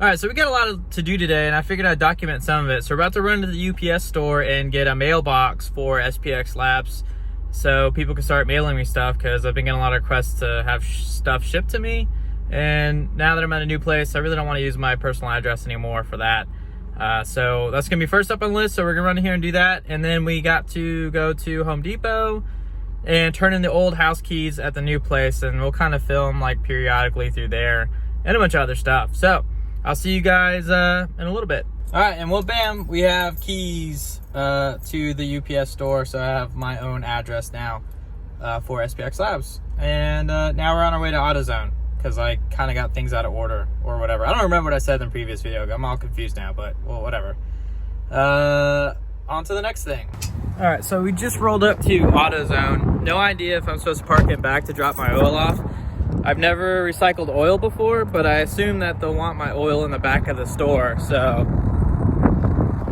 Alright, so we got a lot to do today, and I figured I'd document some of it. So we're about to run to the UPS store and get a mailbox for SPX Labs so people can start mailing me stuff, because I've been getting a lot of requests to have stuff shipped to me. And now that I'm at a new place, I really don't want to use my personal address anymore for that. So that's going to be first up on the list, so we're going to run in here and do that. And then we got to go to Home Depot and turn in the old house keys at the new place, and we'll kind of film like periodically through there and a bunch of other stuff. So I'll see you guys in a little bit. All right, and well, bam, we have keys to the UPS store, so I have my own address now for SPX Labs. And now we're on our way to AutoZone, because I kind of got things out of order or whatever. I don't remember what I said in the previous video. I'm all confused now, but well, whatever. On to the next thing. All right, so we just rolled up to AutoZone. No idea if I'm supposed to park it back to drop my oil off. I've never recycled oil before, but I assume that they'll want my oil in the back of the store, so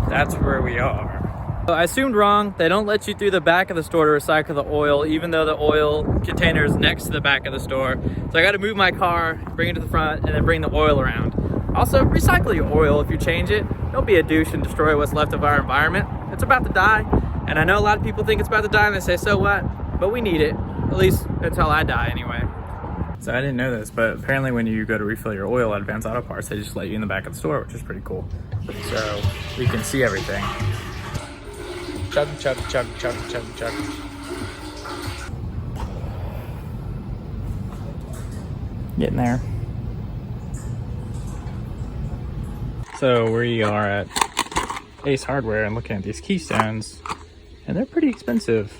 that's where we are. So I assumed wrong. They don't let you through the back of the store to recycle the oil, even though the oil container is next to the back of the store. So I got to move my car, bring it to the front, and then bring the oil around. Also, recycle your oil if you change it. Don't be a douche and destroy what's left of our environment. It's about to die, and I know a lot of people think it's about to die and they say, so what? But we need it, at least until I die anyway. So I didn't know this, but apparently when you go to refill your oil at Advanced Auto Parts, they just let you in the back of the store, which is pretty cool. So we can see everything. Chug, chug, chug, chug, chug, chug. Getting there. So we are at Ace Hardware and looking at these keystones, and they're pretty expensive.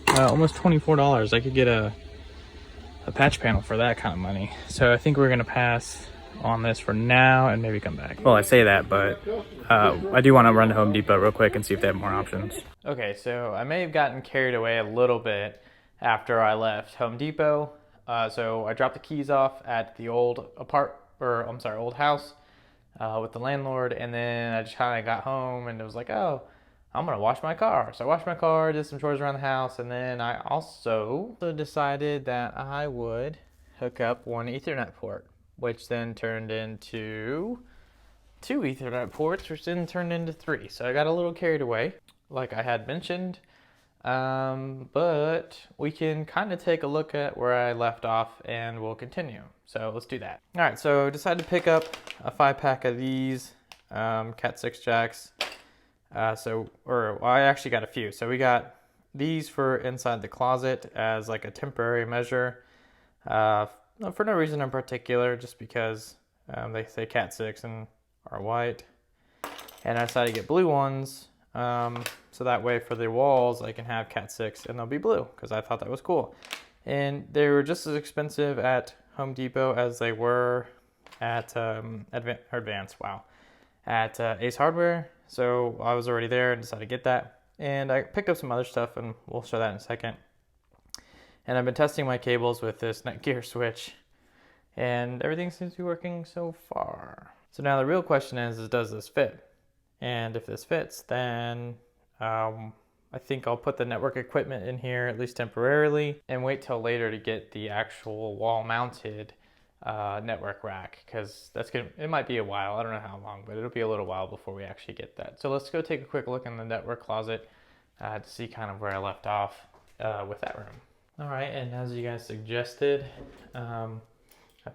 Almost $24. I could get a patch panel for that kind of money. So I think we're gonna pass on this for now and maybe come back. Well, I say that, but I do want to run to Home Depot real quick and see if they have more options. Okay, so I may have gotten carried away a little bit after I left Home Depot. So I dropped the keys off at the old old house with the landlord, and then I just kind of got home and it was like, oh, I'm gonna wash my car. So I washed my car, did some chores around the house, and then I also decided that I would hook up one Ethernet port, which then turned into 2 Ethernet ports, which then turned into 3. So I got a little carried away, like I had mentioned, but we can kind of take a look at where I left off and we'll continue. So let's do that. All right, so I decided to pick up a 5-pack of these Cat 6 jacks. I actually got a few. So we got these for inside the closet as like a temporary measure, for no reason in particular, just because they say Cat 6 and are white. And I decided to get blue ones, so that way for the walls I can have Cat 6 and they'll be blue, because I thought that was cool. And they were just as expensive at Home Depot as they were at at Ace Hardware. So I was already there and decided to get that. And I picked up some other stuff, and we'll show that in a second. And I've been testing my cables with this Netgear switch, and everything seems to be working so far. So now the real question is does this fit? And if this fits, then I think I'll put the network equipment in here, at least temporarily, and wait till later to get the actual wall-mounted network rack, because it might be a while. I don't know how long, but it'll be a little while before we actually get that. So let's go take a quick look in the network closet to see kind of where I left off with that room. All right, and as you guys suggested, I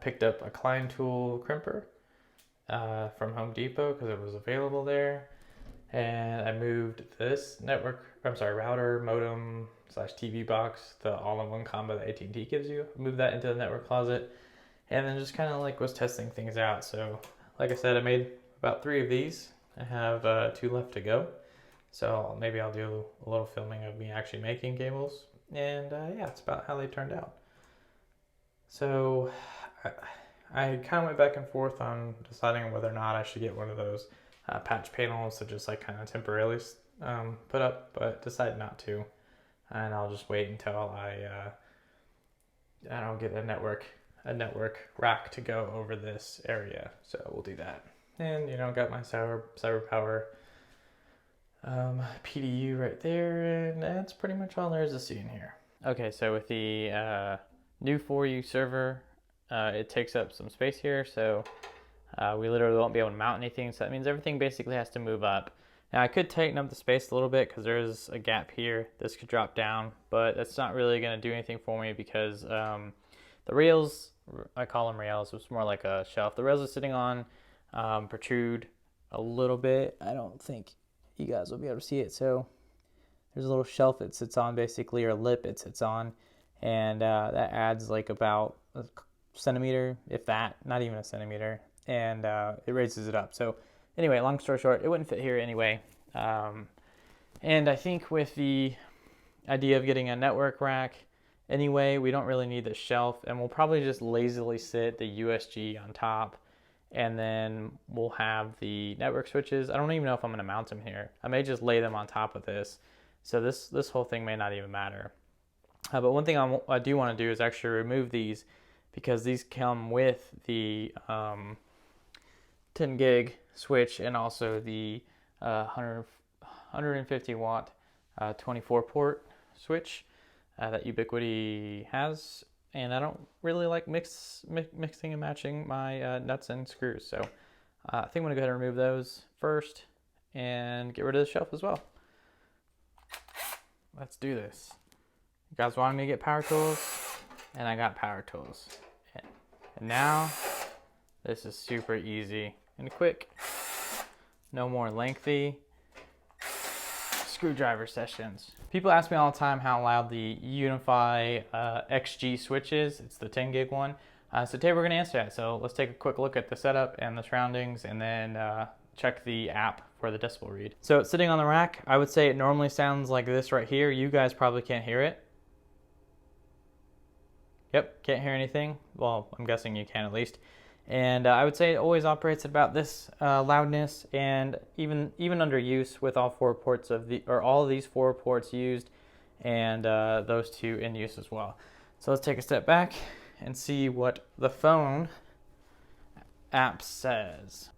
picked up a Klein tool crimper from Home Depot because it was available there, and I moved this router, modem / TV box, the all-in-one combo that AT&T gives you. Moved that into the network closet. And then just kind of like was testing things out. So like I said, I made about 3 of these. I have 2 left to go. So maybe I'll do a little filming of me actually making cables. And yeah, it's about how they turned out. So I kind of went back and forth on deciding whether or not I should get one of those patch panels to just like kind of temporarily put up, but decided not to. And I'll just wait until I don't get a network rack to go over this area. So we'll do that. And got my CyberPower PDU right there, and that's pretty much all there is to see in here. Okay, so with the new 4U server, it takes up some space here, so we literally won't be able to mount anything, so that means everything basically has to move up. Now I could tighten up the space a little bit because there is a gap here. This could drop down, but that's not really going to do anything for me because the rails, I call them rails, it's more like a shelf. The rails are sitting on protrude a little bit. I don't think you guys will be able to see it. So there's a little shelf it sits on basically, or lip it sits on, and that adds like about a centimeter, if that, not even a centimeter, and it raises it up. So anyway, long story short, it wouldn't fit here anyway. And I think with the idea of getting a network rack anyway, we don't really need the shelf, and we'll probably just lazily sit the USG on top, and then we'll have the network switches. I don't even know if I'm going to mount them here. I may just lay them on top of this. So this whole thing may not even matter. But one thing I do want to do is actually remove these, because these come with the 10 gig switch and also the 150 watt 24 port switch that Ubiquiti has. And I don't really like mixing and matching my nuts and screws. So I think I'm going to go ahead and remove those first and get rid of the shelf as well. Let's do this. You guys wanted me to get power tools, and I got power tools. And now this is super easy and quick. No more lengthy screwdriver sessions. People ask me all the time how loud the Unify XG switch is. It's the 10 gig one. So today we're going to answer that. So let's take a quick look at the setup and the surroundings, and then check the app for the decibel read. So it's sitting on the rack. I would say it normally sounds like this right here. You guys probably can't hear it. Yep, can't hear anything. Well, I'm guessing you can at least. And I would say it always operates at about this loudness, and even under use with all four ports of all of these four ports used, and those two in use as well. So let's take a step back and see what the phone app says.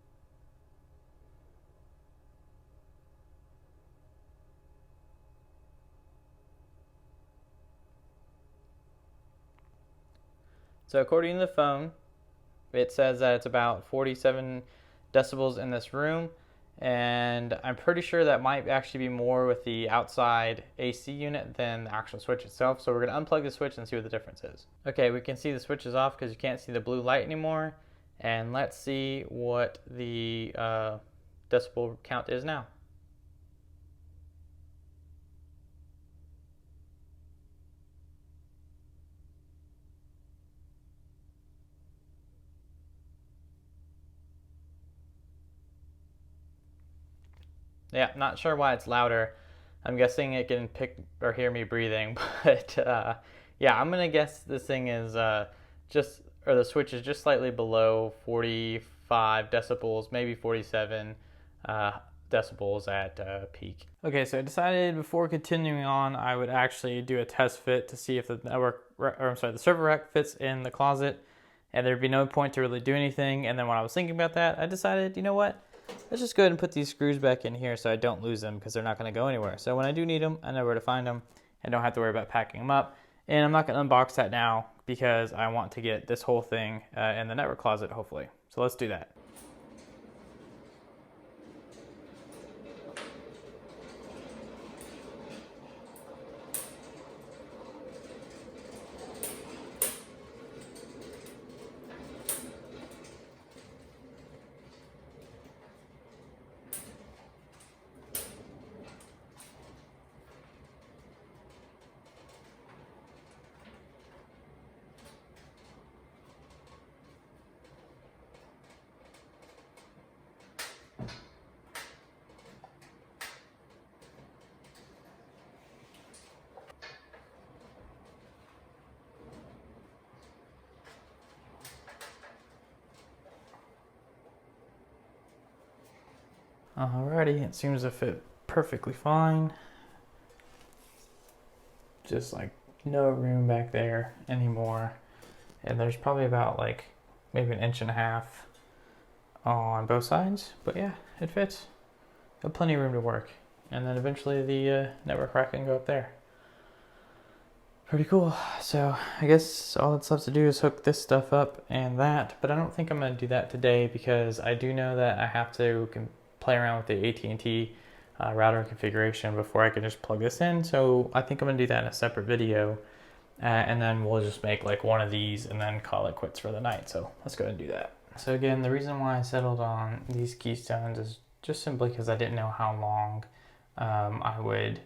So according to the phone, it says that it's about 47 decibels in this room, and I'm pretty sure that might actually be more with the outside AC unit than the actual switch itself. So we're going to unplug the switch and see what the difference is. Okay, we can see the switch is off because you can't see the blue light anymore. And let's see what the decibel count is now. Yeah, not sure why it's louder. I'm guessing it can pick or hear me breathing, but yeah, I'm gonna guess this thing is the switch is just slightly below 45 decibels, maybe 47 decibels at peak. Okay, so I decided before continuing on, I would actually do a test fit to see if the the server rack fits in the closet, and there'd be no point to really do anything. And then when I was thinking about that, I decided, you know what? Let's just go ahead and put these screws back in here so I don't lose them, because they're not going to go anywhere. So when I do need them, I know where to find them and don't have to worry about packing them up. And I'm not going to unbox that now because I want to get this whole thing in the network closet, hopefully. So let's do that. Alrighty, it seems to fit perfectly fine. Just like no room back there anymore. And there's probably about like maybe 1.5 inches on both sides, but yeah, it fits. Got plenty of room to work. And then eventually the network rack can go up there. Pretty cool. So I guess all that's left to do is hook this stuff up and that, but I don't think I'm going to do that today because I do know that I have to play around with the AT&T router configuration before I can just plug this in. So I think I'm going to do that in a separate video, and then we'll just make like one of these and then call it quits for the night. So let's go ahead and do that. So again, the reason why I settled on these keystones is just simply because I didn't know how long I would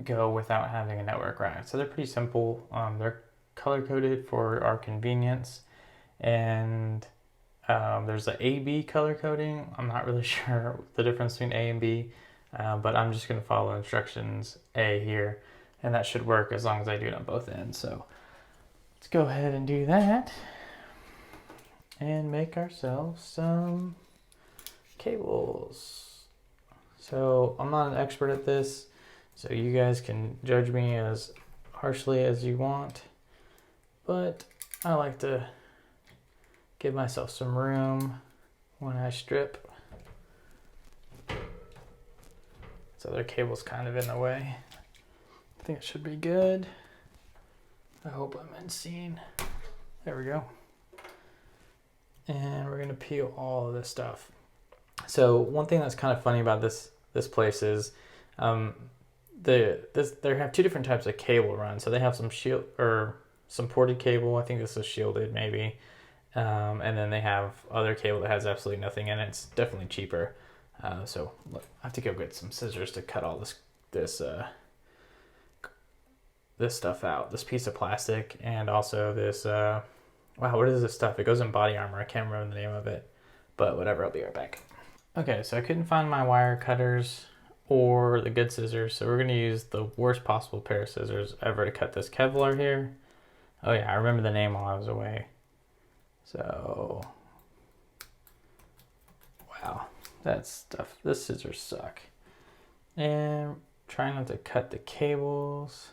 go without having a network rack. So they're pretty simple. They're color coded for our convenience, and there's the A/B color coding. I'm not really sure the difference between A and B, but I'm just going to follow instructions A here, and that should work as long as I do it on both ends. So let's go ahead and do that and make ourselves some cables. So I'm not an expert at this, so you guys can judge me as harshly as you want, but I like to give myself some room when I strip. So their cable's kind of in the way. I think it should be good. I hope I'm in scene. There we go. And we're gonna peel all of this stuff. So one thing that's kind of funny about this place is they have two different types of cable run. So they have some shield or some ported cable. I think this is shielded maybe. And then they have other cable that has absolutely nothing in it. It's definitely cheaper. So look, I have to go get some scissors to cut all this stuff out. This piece of plastic, and also this wow, what is this stuff? It goes in body armor. I can't remember the name of it, but whatever, I'll be right back. Okay, so I couldn't find my wire cutters or the good scissors, so we're gonna use the worst possible pair of scissors ever to cut this Kevlar here. Oh yeah, I remember the name while I was away. So, wow, that stuff, this scissors suck. And trying not to cut the cables.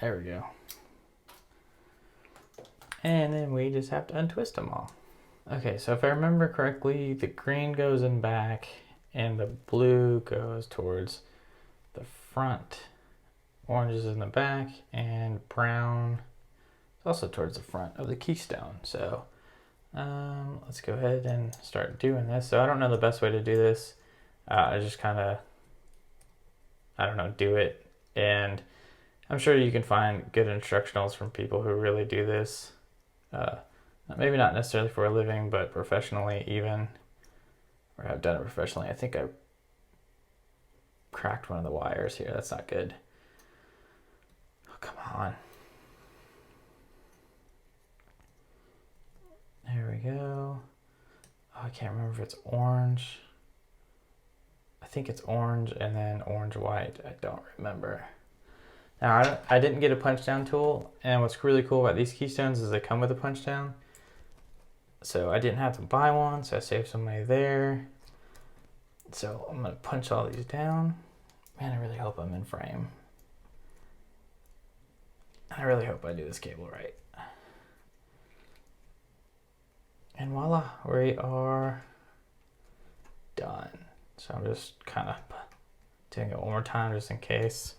There we go. And then we just have to untwist them all. Okay, so if I remember correctly, the green goes in back and the blue goes towards the front. Orange is in the back and brown is also towards the front of the keystone. So let's go ahead and start doing this. So I don't know the best way to do this. I just kind of, I don't know, do it. And I'm sure you can find good instructionals from people who really do this. Maybe not necessarily for a living, but professionally even, or have done it professionally. I think I cracked one of the wires here. That's not good. Oh, come on. There we go. Oh, I can't remember if it's orange. I think it's orange and then orange white. I don't remember. Now, I didn't get a punch down tool, and what's really cool about these keystones is they come with a punch down. So I didn't have to buy one, so I saved some money there. So I'm gonna punch all these down. Man, I really hope I'm in frame. I really hope I do this cable right. And voila, we are done. So I'm just kind of doing it one more time just in case.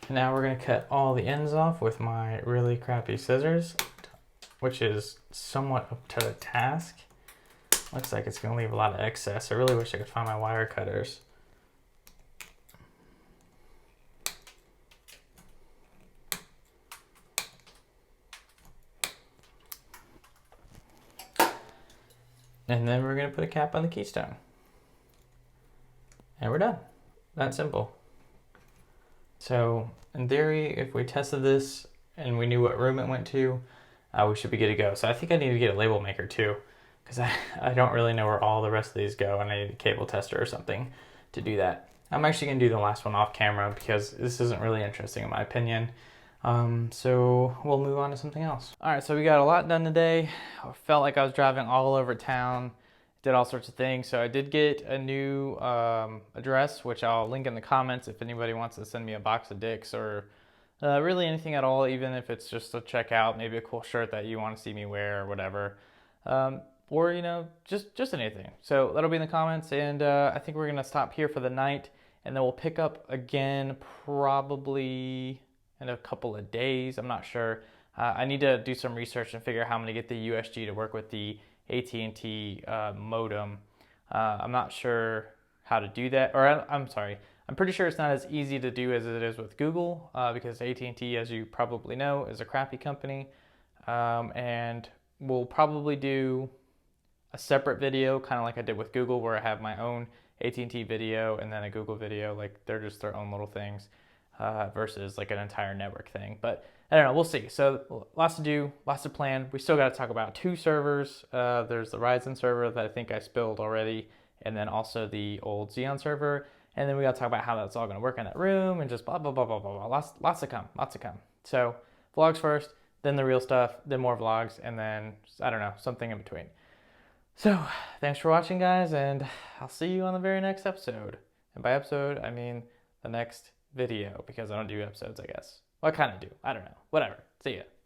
Now we're going to cut all the ends off with my really crappy scissors, which is somewhat up to the task. Looks like it's going to leave a lot of excess. I really wish I could find my wire cutters. And then we're going to put a cap on the keystone. And we're done. That simple. So in theory, if we tested this and we knew what room it went to, we should be good to go. So I think I need to get a label maker too, because I don't really know where all the rest of these go, and I need a cable tester or something to do that. I'm actually going to do the last one off camera because this isn't really interesting in my opinion. So we'll move on to something else. All right, so we got a lot done today. I felt like I was driving all over town. Did all sorts of things. So I did get a new address, which I'll link in the comments if anybody wants to send me a box of dicks or really anything at all, even if it's just a checkout, maybe a cool shirt that you want to see me wear or whatever. Or, you know, just anything. So that'll be in the comments, and I think we're going to stop here for the night, and then we'll pick up again probably in a couple of days. I'm not sure. I need to do some research and figure out how I'm going to get the USG to work with the AT&T modem. I'm not sure how to do that, or I'm sorry. I'm pretty sure it's not as easy to do as it is with Google, because AT&T, as you probably know, is a crappy company. And we'll probably do a separate video, kind of like I did with Google, where I have my own AT&T video and then a Google video. Like, they're just their own little things, versus like an entire network thing. But I don't know, we'll see. So lots to do, lots to plan. We still got to talk about 2 servers. There's the Ryzen server that I think I spilled already, and then also the old Xeon server. And then we got to talk about how that's all going to work in that room, and just blah, blah, blah, blah, blah, blah. Lots to come, lots to come. So vlogs first, then the real stuff, then more vlogs, and then, I don't know, something in between. So thanks for watching, guys, and I'll see you on the very next episode. And by episode, I mean the next video, because I don't do episodes, I guess. Well, I kind of do. I don't know. Whatever. See ya.